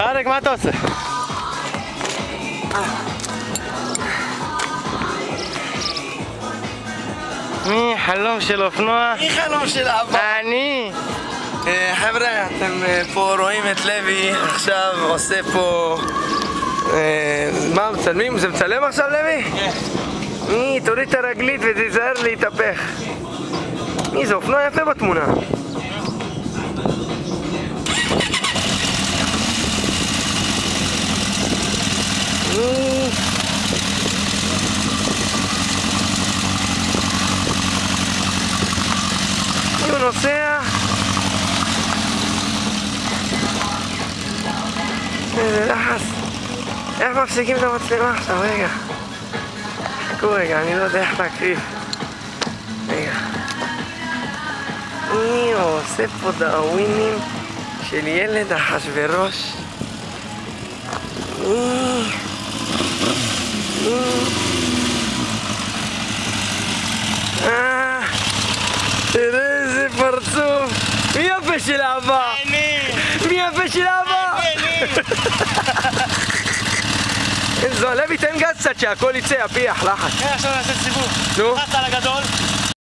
אריק, מה אתה עושה? מי חלום של אופנוע? מי חלום של אבא? אני! חבר'ה, אתם פה רואים את לוי עכשיו עושה פה... מה, מצלמים? זה מצלם עכשיו לוי? כן. מי, תוריד את הרגלית ותיזהר להתהפך. מי, זה אופנוע יפה בתמונה. מי... הוא נוסע. איזה לחץ. איך מפסיקים את המצלמה עכשיו? רגע. חכו רגע, אני לא יודע איך להקריב. רגע. הוא עושה פה דאווינים של ילד אחשוורוש. תראה איזה פרצוף. מי יפה של אבא? אני! מי יפה של אבא? לוי, תן גז קצת שהכל יצא, הפיח, לחץ. עכשיו נעשה סיבוב. נו. לחץ על הגדול.